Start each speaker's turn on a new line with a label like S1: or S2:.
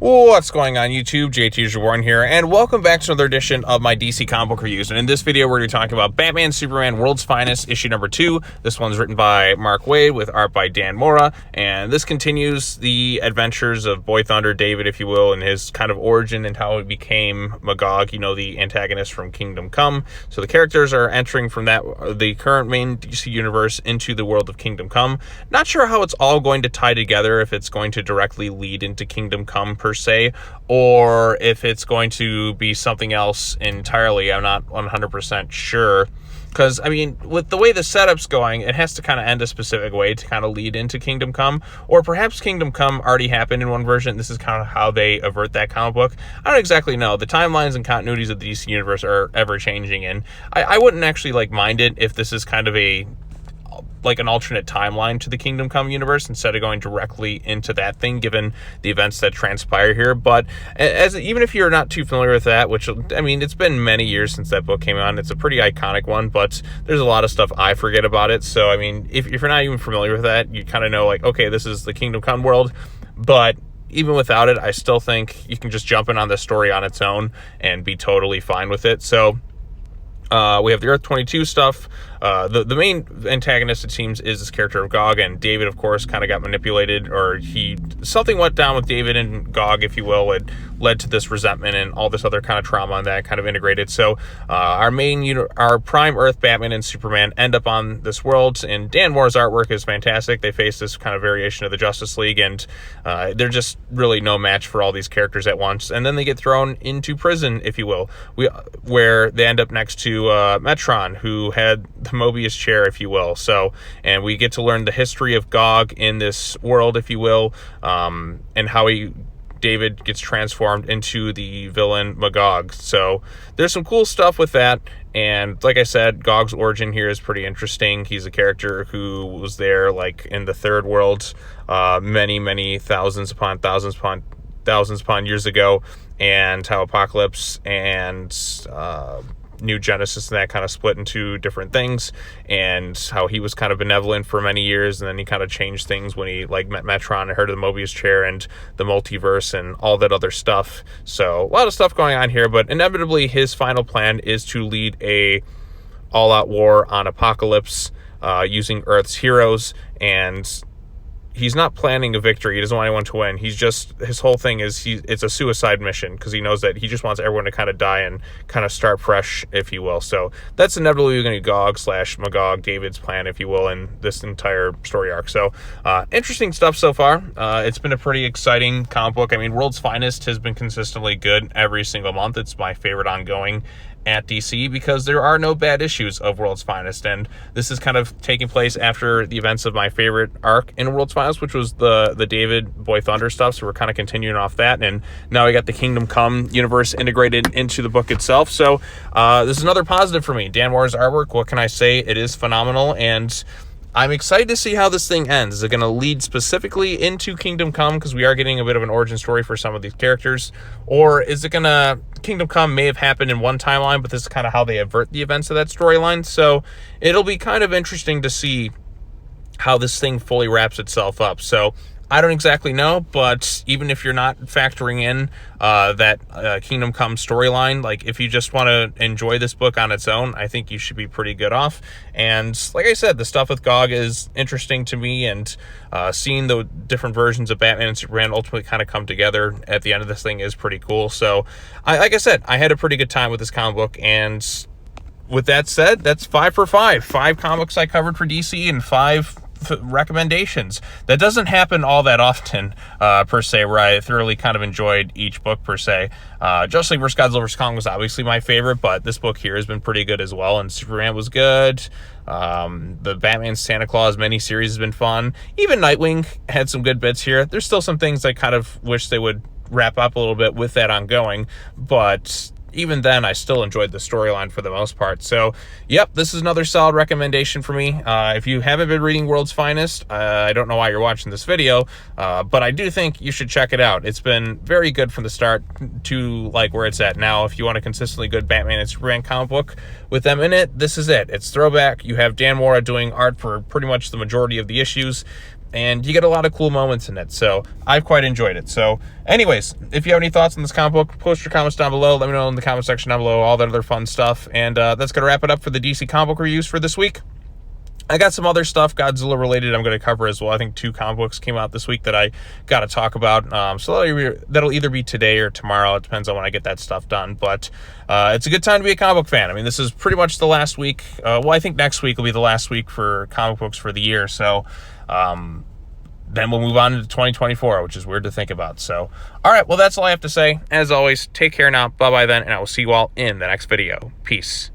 S1: What's going on YouTube? JT Warren here, and welcome back to another edition of my DC comic book reviews. And in this video, we're going to be talking about Batman Superman World's Finest, issue number 2. This one's written by Mark Waid with art by Dan Mora, and this continues the adventures of Boy Thunder, David, if you will, and his kind of origin and how he became Magog, you know, the antagonist from Kingdom Come. So the characters are entering from the current main DC universe into the world of Kingdom Come. Not sure how it's all going to tie together, if it's going to directly lead into Kingdom Come per se, or if it's going to be something else entirely. I'm not 100% sure, because I mean, with the way the setup's going, it has to kind of end a specific way to kind of lead into Kingdom Come, or perhaps Kingdom Come already happened in one version. This is kind of how they avert that comic book. I don't exactly know. The timelines and continuities of the DC universe are ever changing, and I wouldn't actually mind it if this is kind of an alternate timeline to the Kingdom Come universe instead of going directly into that thing, given the events that transpire here. But even if you're not too familiar with that, which, I mean, it's been many years since that book came out, it's a pretty iconic one, but there's a lot of stuff I forget about it. So, I mean, if you're not even familiar with that, you kind of know, like, okay, this is the Kingdom Come world, but even without it, I still think you can just jump in on the story on its own and be totally fine with it. So, we have the Earth 22 stuff. The main antagonist, it seems, is this character of Gog, and David, of course, kind of got manipulated, or something went down with David and Gog, if you will. It led to this resentment and all this other kind of trauma, and that kind of integrated. So our prime Earth Batman and Superman end up on this world, and Dan Mora's artwork is fantastic. They face this kind of variation of the Justice League, and they're just really no match for all these characters at once. And then they get thrown into prison, if you will, where they end up next to Metron, who had the Mobius chair, if you will. So, and we get to learn the history of Gog in this world, if you will, and how David gets transformed into the villain Magog. So there's some cool stuff with that. And like I said, Gog's origin here is pretty interesting. He's a character who was there like in the third world many thousands upon years ago, and how Apocalypse and New Genesis and that kind of split into different things, and how he was kind of benevolent for many years, and then he kind of changed things when he met Metron and heard of the Mobius chair and the multiverse and all that other stuff. So a lot of stuff going on here, but inevitably his final plan is to lead a all-out war on Apocalypse using Earth's heroes, and he's not planning a victory. He doesn't want anyone to win. His whole thing is it's a suicide mission, because he knows that he just wants everyone to kind of die and kind of start fresh, if you will. So that's inevitably going to be Gog/Magog, David's plan, if you will, in this entire story arc. So interesting stuff so far. It's been a pretty exciting comic book. I mean, World's Finest has been consistently good every single month. It's my favorite ongoing at DC, because there are no bad issues of World's Finest, and this is kind of taking place after the events of my favorite arc in World's Finest, which was the David Boy Thunder stuff. So we're kind of continuing off that, and now we got the Kingdom Come universe integrated into the book itself. So this is another positive for me. Dan Mora's artwork, what can I say? It is phenomenal, and I'm excited to see how this thing ends. Is it going to lead specifically into Kingdom Come, because we are getting a bit of an origin story for some of these characters? Or is it going to... Kingdom Come may have happened in one timeline, but this is kind of how they avert the events of that storyline. So it'll be kind of interesting to see how this thing fully wraps itself up. So I don't exactly know, but even if you're not factoring in that Kingdom Come storyline, like if you just want to enjoy this book on its own, I think you should be pretty good off. And like I said, the stuff with Gog is interesting to me, and seeing the different versions of Batman and Superman ultimately kind of come together at the end of this thing is pretty cool. So like I said, I had a pretty good time with this comic book, and with that said, that's 5 for 5. 5 comics I covered for DC and 5 recommendations. That doesn't happen all that often, per se, where I thoroughly kind of enjoyed each book, per se. Justice League vs. Godzilla vs. Kong was obviously my favorite, but this book here has been pretty good as well, and Superman was good. The Batman Santa Claus miniseries has been fun. Even Nightwing had some good bits here. There's still some things I kind of wish they would wrap up a little bit with that ongoing, but even then, I still enjoyed the storyline for the most part. So, yep, this is another solid recommendation for me. If you haven't been reading World's Finest, I don't know why you're watching this video, but I do think you should check it out. It's been very good from the start to like where it's at now. If you want a consistently good Batman and Superman comic book with them in it, this is it. It's throwback. You have Dan Mora doing art for pretty much the majority of the issues. and you get a lot of cool moments in it. So I've quite enjoyed it. So anyways, if you have any thoughts on this comic book, post your comments down below. Let me know in the comment section down below, all that other fun stuff. And that's going to wrap it up for the DC comic book reviews for this week. I got some other stuff Godzilla related I'm going to cover as well. I think 2 comic books came out this week that I got to talk about. So that'll either be today or tomorrow. It depends on when I get that stuff done. But it's a good time to be a comic book fan. I mean, this is pretty much the last week. Well, I think next week will be the last week for comic books for the year. So then we'll move on into 2024, which is weird to think about. So, all right. Well, that's all I have to say. As always, take care now. Bye-bye then. And I will see you all in the next video. Peace.